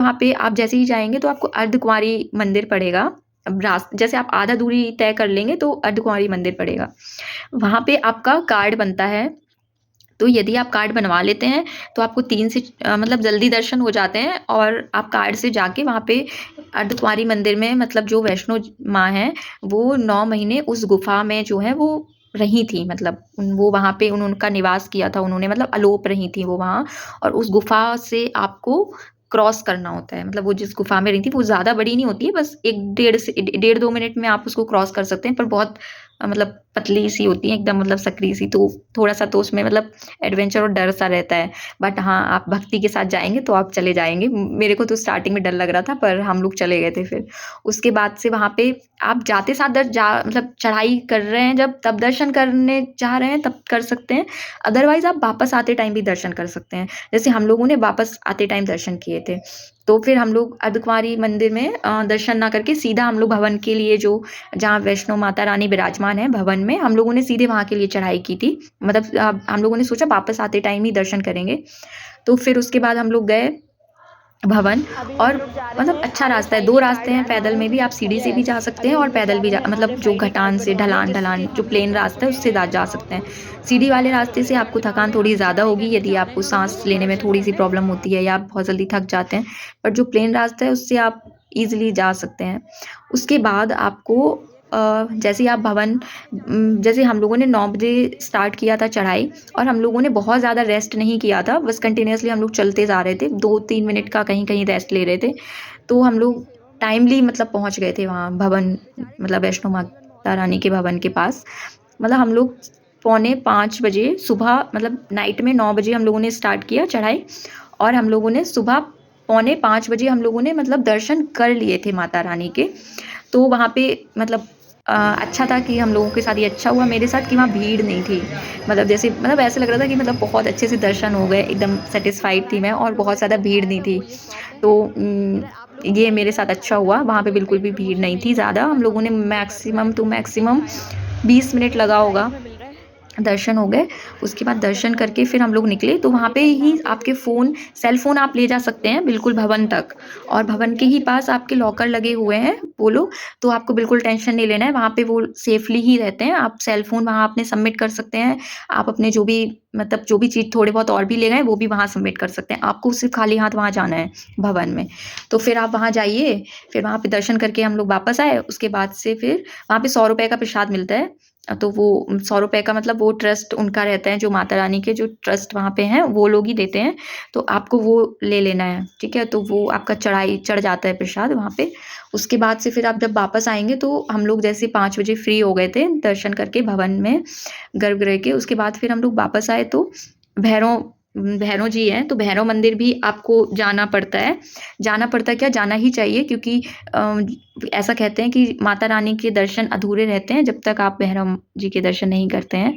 वहाँ पे आप जैसे ही जाएँगे तो आपको अर्धकुँवारी मंदिर पड़ेगा। अब जैसे आप आधा दूरी तय कर लेंगे तो अर्धकुँवारी मंदिर पड़ेगा। वहाँ पे आपका कार्ड बनता है, तो यदि आप कार्ड बनवा लेते हैं, तो आपको 3 से मतलब जल्दी दर्शन हो जाते हैं और आप कार्ड से जाके वहाँ पे अर्धकुँवारी मंदिर में मतलब जो वैष्णो माँ हैं, वो 9 महीने उस गुफ़ा में जो है वो रही थी, मतलब वो वहाँ पे उनका निवास किया था उन्होंने, मतलब अलोप रही थी वो वहाँ। और उस गुफ़ा से आपको क्रॉस करना होता है, मतलब वो जिस गुफ़ा में रही थी वो ज़्यादा बड़ी नहीं होती है, बस 1 डेढ़ से डेढ़ 2 मिनट में आप उसको क्रॉस कर सकते हैं, पर बहुत मतलब पतली-सी होती है एकदम, मतलब सकरी-सी, तो थोड़ा-सा तो उसमें मतलब एडवेंचर और डर-सा रहता है। बट हाँ, आप भक्ति के साथ जाएँगे तो आप चले जाएँगे। मेरे को तो स्टार्टिंग में डर लग रहा था, पर हम लोग चले गए थे फिर। उसके बाद से वहाँ पे आप जाते साथ मतलब चढ़ाई कर रहे हैं जब, तब दर्शन करने चाह रहे हैं तब कर सकते हैं। अदरवाइज़ आप वापस आते टाइम भी दर्शन कर सकते हैं। जैसे हम लोगों ने वापस आते टाइम दर्शन किए थे। तो फिर हम लोग अर्धकुँवारी मंदिर में दर्शन ना करके सीधा हम लोग भवन के लिए, जो जहाँ वैष्णो माता रानी विराजमान है भवन में, हम लोगों ने सीधे वहाँ के लिए चढ़ाई की थी। मतलब हम लोगों ने सोचा वापस आते टाइम ही दर्शन करेंगे। तो फिर उसके बाद हम लोग गए भवन। और मतलब अच्छा रास्ता है, 2 रास्ते हैं, पैदल में भी आप सीढ़ी से भी जा सकते हैं और पैदल भी जा मतलब जो घटान से ढलान-ढलान जो प्लेन रास्ता है उससे जा सकते हैं। सीढ़ी वाले रास्ते से आपको थकान थोड़ी ज़्यादा होगी यदि आपको साँस लेने में थोड़ी-सी प्रॉब्लम होती है या आप बहुत जल्दी थक जाते हैं। बट जो प्लेन रास्ता है उससे आप ईज़िली जा सकते हैं। उसके बाद आपको जैसे ही आप भवन जैसे हम लोगों ने 9 बजे स्टार्ट किया था चढ़ाई, और हम लोगों ने बहुत ज़्यादा रेस्ट नहीं किया था, बस कंटिन्यूअसली हम लोग चलते जा रहे थे, 2-3 मिनट का कहीं-कहीं रेस्ट ले रहे थे। तो हम लोग टाइमली मतलब पहुँच गए थे वहाँ भवन, मतलब वैष्णो माता रानी के भवन के पास। मतलब हम लोग पौने 5 बजे सुबह, मतलब नाइट में 9 बजे हम लोगों ने स्टार्ट किया चढ़ाई, और हम लोगों ने सुबह पौने 5 बजे हम लोगों ने मतलब दर्शन कर लिए थे माता रानी के। तो वहाँ पे मतलब अच्छा था कि हम लोगों के साथ ये अच्छा हुआ मेरे साथ कि वहाँ भीड़ नहीं थी। मतलब जैसे मतलब ऐसा लग रहा था कि मतलब बहुत अच्छे से दर्शन हो गए, एकदम सैटिस्फाइड थी मैं, और बहुत ज़्यादा भीड़ नहीं थी। तो ये मेरे साथ अच्छा हुआ, वहाँ पे बिल्कुल भी भीड़ नहीं थी ज़्यादा। हम लोगों ने मैक्सिमम टू मैक्सिमम 20 मिनट लगा होगा, दर्शन हो गए। उसके बाद दर्शन करके फिर हम लोग निकले, तो वहाँ पे ही आपके फ़ोन, सेल फ़ोन आप ले जा सकते हैं बिल्कुल भवन तक, और भवन के ही पास आपके लॉकर लगे हुए हैं वो लोग, तो आपको बिल्कुल टेंशन नहीं लेना है, वहाँ पे वो सेफ़ली ही रहते हैं। आप सेल फ़ोन वहाँ अपने सबमिट कर सकते हैं। आप अपने जो भी मतलब जो भी चीज़ थोड़े बहुत और भी ले गए, वो भी वहाँ सबमिट कर सकते हैं। आपको सिर्फ़ खाली हाथ वहाँ जाना है भवन में। तो फिर आप वहाँ जाइए, फिर वहाँ पे दर्शन करके हम लोग वापस आए। उसके बाद से फिर वहाँ पे ₹100 का प्रसाद मिलता है। तो वो ₹100 का मतलब वो ट्रस्ट उनका रहता है, जो माता रानी के जो ट्रस्ट वहाँ पे हैं, वो लोग ही देते हैं, तो आपको वो ले लेना है, ठीक है? तो वो आपका चढ़ाई चढ़ जाता है प्रसाद वहाँ पे। उसके बाद से फिर आप जब वापस आएँगे, तो हम लोग जैसे 5 बजे फ्री हो गए थे दर्शन करके भवन में, गर्भगृह के। उसके बाद फिर हम लोग वापस आए, तो भैरव भैरव जी हैं, तो भैरव मंदिर भी आपको जाना पड़ता है। जाना पड़ता है क्या, जाना ही चाहिए, क्योंकि ऐसा कहते हैं कि माता रानी के दर्शन अधूरे रहते हैं जब तक आप भैरव जी के दर्शन नहीं करते हैं।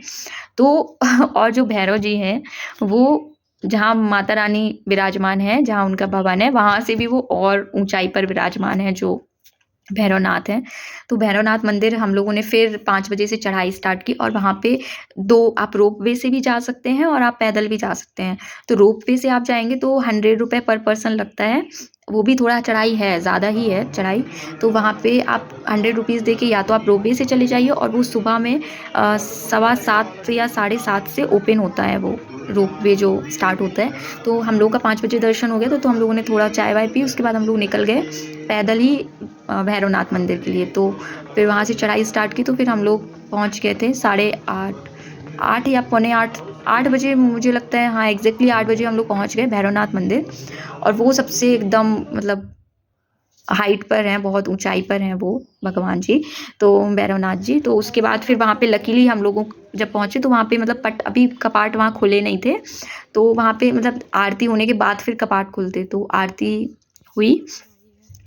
तो और जो भैरव जी हैं, वो जहाँ माता रानी विराजमान हैं, जहाँ उनका भवन है, वहाँ से भी वो और ऊँचाई पर विराजमान हैं, जो भैरवनाथ हैं। तो भैरवनाथ मंदिर हम लोगों ने फिर 5 बजे से चढ़ाई स्टार्ट की, और वहाँ पे 2 आप रोपवे से भी जा सकते हैं और आप पैदल भी जा सकते हैं। तो रोपवे से आप जाएँगे तो ₹100 पर पर्सन लगता है। वो भी थोड़ा चढ़ाई है, ज़्यादा ही है चढ़ाई। तो वहाँ पे आप ₹100 दे के या तो आप रोपवे से चले जाइए, और वो सुबह में सवा 7 या साढ़े 7 से ओपन होता है वो रोपवे जो स्टार्ट होता है। तो हम लोगों का 5 बजे दर्शन हो गया था, तो हम लोगों ने थोड़ा चाय-वाय पी, उसके बाद हम लोग निकल गए पैदल ही भैरवनाथ मंदिर के लिए। तो फिर वहाँ से चढ़ाई स्टार्ट की, तो फिर हम लोग पहुँच गए थे साढ़े 8, 8 या पौने 8, 8 बजे मुझे लगता है, हाँ, एग्ज़ैक्टली 8 बजे हम लोग पहुँच गए भैरवनाथ मंदिर। और वो सबसे एकदम मतलब हाइट पर हैं, बहुत ऊँचाई पर हैं वो भगवान जी, तो भैरवनाथ जी। तो उसके बाद फिर वहाँ पे लकीली हम लोगों जब पहुँचे, तो वहाँ पे मतलब अभी कपाट वहाँ खुले नहीं थे। तो वहाँ पे मतलब आरती होने के बाद फिर कपाट खुलते, तो आरती हुई,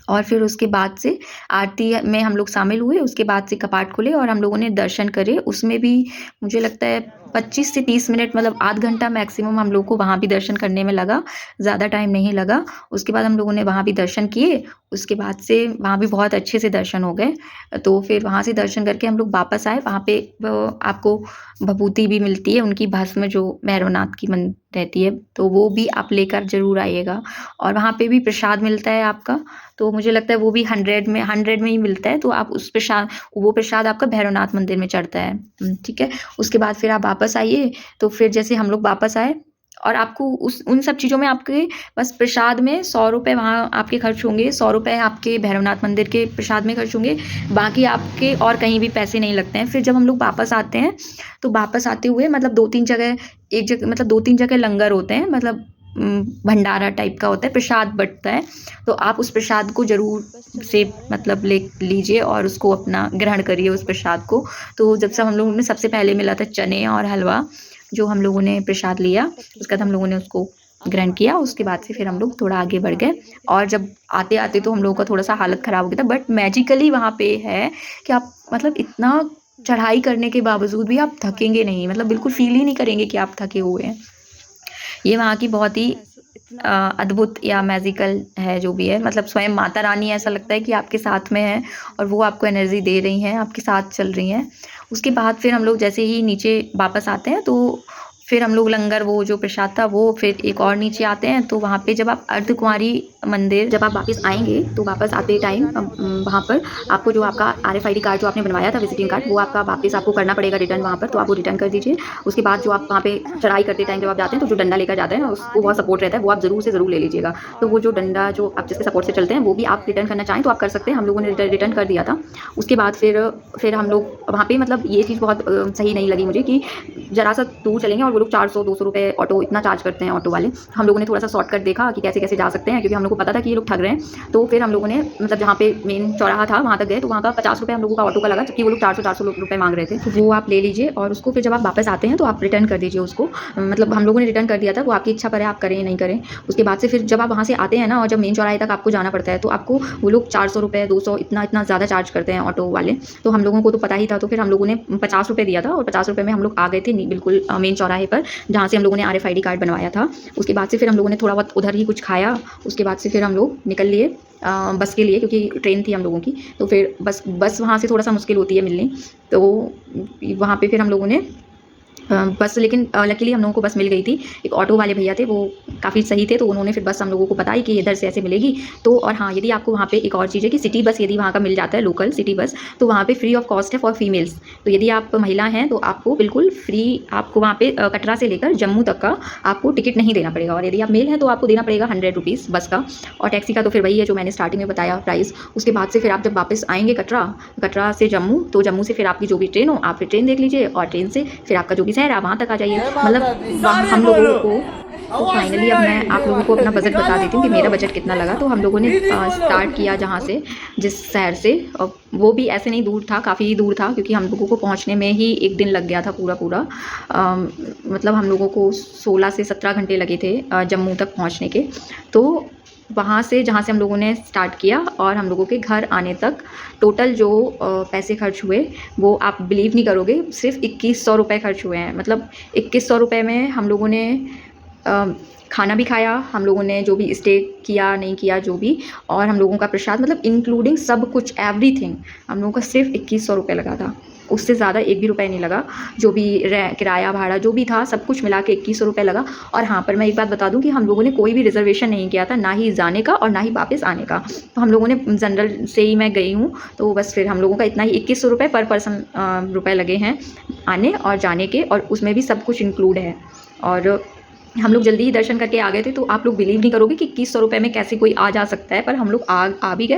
और फिर उसके बाद से आरती में हम लोग शामिल हुए, उसके बाद से कपाट खुले और हम लोगों ने दर्शन करे। उसमें भी मुझे लगता है 25 से 30 मिनट मतलब आध घंटा मैक्सिमम हम लोग को वहाँ भी दर्शन करने में लगा, ज़्यादा टाइम नहीं लगा। उसके बाद हम लोगों ने वहाँ भी दर्शन किए, उसके बाद से वहाँ भी बहुत अच्छे से दर्शन हो गए। तो फिर वहाँ से दर्शन करके हम लोग वापस आए। वहाँ पे आपको भभूति भी मिलती है, उनकी भस्म जो भैरवनाथ की मन रहती है, तो वो भी आप लेकर ज़रूर आइएगा। और वहाँ पे भी प्रसाद मिलता है आपका, तो मुझे लगता है वो भी 100 में ही मिलता है, तो आप वो प्रसाद आपका भैरवनाथ मंदिर में चढ़ता है। ठीक है? उसके बाद फिर आप वापस आइए, तो फिर जैसे हम लोग वापस आए और आपको उन सब चीज़ों में आपके बस प्रसाद में ₹100 वहाँ आपके खर्च होंगे, ₹100 आपके भैरवनाथ मंदिर के प्रसाद में खर्च होंगे, बाकी आपके और कहीं भी पैसे नहीं लगते हैं। फिर जब हम लोग वापस आते हैं, तो वापस आते हुए मतलब 2-3 जगह एक जगह मतलब 2-3 जगह लंगर होते हैं, मतलब भंडारा टाइप का होता है, प्रसाद बँटता है, तो आप उस प्रसाद को ज़रूर से मतलब ले लीजिए और उसको अपना ग्रहण करिए उस प्रसाद को। तो जब से हम लोगों ने सबसे पहले मिला था चने और हलवा, जो हम लोगों ने प्रसाद लिया, उसके बाद हम लोगों ने उसको ग्रहण किया। उसके बाद से फिर हम लोग थोड़ा आगे बढ़ गए और जब आते-आते तो हम लोगों का थोड़ा-सा हालत ख़राब हो गया था, बट मैजिकली वहाँ पे है कि आप मतलब इतना चढ़ाई करने के बावजूद भी आप थकेंगे नहीं, मतलब बिल्कुल फ़ील ही नहीं करेंगे कि आप थके हुए हैं। ये वहाँ की बहुत ही अद्भुत या मैजिकल है जो भी है, मतलब स्वयं माता रानी ऐसा लगता है कि आपके साथ में है और वो आपको एनर्जी दे रही हैं, आपके साथ चल रही हैं। उसके बाद फिर हम लोग जैसे ही नीचे वापस आते हैं, तो फिर हम लोग लंगर वो जो प्रसाद था वो फिर एक और नीचे आते हैं, तो वहाँ पे जब आप अर्धकुँवारी मंदिर जब आप वापस आएँगे, तो वापस आते टाइम वहाँ पर आपको जो आपका RFID कार्ड जो आपने बनवाया था विज़िटिंग कार्ड, वो आपका वापस आपको करना पड़ेगा रिटर्न वहाँ पर, तो आप वो रिटर्न कर दीजिए। उसके बाद जो आप वहाँ पे चढ़ाई करते टाइम जब आप जाते हैं, तो जो डंडा लेकर जाते हैं ना, उसको बहुत सपोर्ट रहता है, वो आप ज़रूर से ज़रूर ले लीजिएगा। तो वो जो डंडा जो आप जिसके सपोर्ट से चलते हैं, वो भी आप रिटर्न करना चाहें तो आप कर सकते हैं। हम लोगों ने रिटर्न कर दिया था। उसके बाद फिर हम लोग वहाँ पे मतलब ये चीज़ बहुत सही नहीं लगी मुझे कि ज़रा-सा दूर चलेंगे और वो लोग 400-200 रुपए ऑटो इतना चार्ज करते हैं ऑटो वाले। हम लोगों ने थोड़ा-सा शॉर्टकट देखा कि कैसे-कैसे जा सकते हैं, क्योंकि हम लोग को पता था कि ये लोग ठग रहे हैं। तो फिर हम लोगों ने मतलब जहाँ पे मेन चौराहा था वहाँ तक गए, तो वहाँ का ₹50 हम लोगों का ऑटो का लगा, जबकि वो लोग 400-400 रुपए माँग रहे थे। तो वो आप ले लीजिए और उसको फिर जब आप वापस आते हैं तो आप रिटर्न कर दीजिए उसको। मतलब हम लोगों ने रिटर्न कर दिया था, वो आपकी इच्छा पर है आप करें या नहीं करें। उसके बाद से फिर जब आप वहाँ से आते हैं ना और जब मेन चौराहे तक आपको जाना पड़ता है, तो आपको वो लोग ₹400 200 इतना ज़्यादा चार्ज करते हैं ऑटो वाले। तो हम लोगों को तो पता ही था, तो फिर हम लोगों ने ₹50 दिया था और ₹50 में हम लोग आ गए थे बिल्कुल मेन चौराहे पर, जहाँ से हम लोगों ने RFID कार्ड बनवाया था। उसके बाद से फिर हम लोगों ने थोड़ा बहुत उधर ही कुछ खाया। उसके बाद से फिर हम लोग निकल लिए बस के लिए, क्योंकि ट्रेन थी हम लोगों की। तो फिर बस वहाँ से थोड़ा-सा मुश्किल होती है मिलनी। तो वहाँ पे फिर हम लोगों ने बस, लेकिन लकीली हम लोगों को बस मिल गई थी। एक ऑटो वाले भैया थे, वो काफ़ी सही थे, तो उन्होंने फिर बस हम लोगों को बताई कि इधर से ऐसे मिलेगी। तो और हाँ, यदि आपको वहाँ पे एक और चीज़ है कि सिटी बस यदि वहाँ का मिल जाता है, लोकल सिटी बस, तो वहाँ पे फ्री ऑफ कॉस्ट है फॉर फीमेल्स। तो यदि आप महिला हैं तो आपको बिल्कुल फ्री, आपको वहाँ पे कटरा से लेकर जम्मू तक का आपको टिकट नहीं देना पड़ेगा, और यदि आप मेल हैं तो आपको देना पड़ेगा ₹100 बस का, और टैक्सी का तो फिर वही है जो मैंने स्टार्टिंग में बताया प्राइस। उसके बाद से फिर आप जब वापस आएँगे कटरा से जम्मू, तो जम्मू से फिर आपकी जो भी ट्रेन हो आप फिर ट्रेन देख लीजिए, और ट्रेन से फिर आपका जो भी शहर है आप वहाँ तक आ जाइए। मतलब वहाँ हम लोगों को तो फाइनली अब मैं आप लोगों को अपना बजट बता देती हूँ कि मेरा बजट कितना लगा। तो हम लोगों ने स्टार्ट किया जहाँ से, जिस शहर से, वो भी ऐसे नहीं दूर था, काफ़ी दूर था, क्योंकि हम लोगों को पहुँचने में ही 1 दिन लग गया था पूरा। मतलब हम लोगों को 16 से 17 घंटे लगे थे जम्मू तक पहुँचने के। तो वहाँ से जहाँ से हम लोगों ने स्टार्ट किया और हम लोगों के घर आने तक टोटल जो पैसे खर्च हुए, वो आप बिलीव नहीं करोगे, सिर्फ ₹2100 खर्च हुए हैं। मतलब ₹2100 में हम लोगों ने खाना भी खाया, हम लोगों ने जो भी स्टे किया नहीं किया जो भी, और हम लोगों का प्रसाद, मतलब इंक्लूडिंग सब कुछ एवरीथिंग, हम लोगों का सिर्फ ₹2100 लगा था। उससे ज़्यादा एक भी रुपये नहीं लगा। जो भी किराया भाड़ा जो भी था सब कुछ मिला के ₹2100 लगा। और हाँ, पर मैं एक बात बता दूं कि हम लोगों ने कोई भी रिजर्वेशन नहीं किया था, ना ही जाने का और ना ही वापस आने का। तो हम लोगों ने जनरल से ही मैं गई हूँ, तो बस फिर हम लोगों का इतना ही ₹2100 पर पर्सन रुपये लगे हैं आने और जाने के, और उसमें भी सब कुछ इंक्लूड है। और हम लोग जल्दी ही दर्शन करके आ गए थे, तो आप लोग बिलीव नहीं करोगे कि ₹2100 में कैसे कोई आ जा सकता है, पर हम लोग आ भी गए।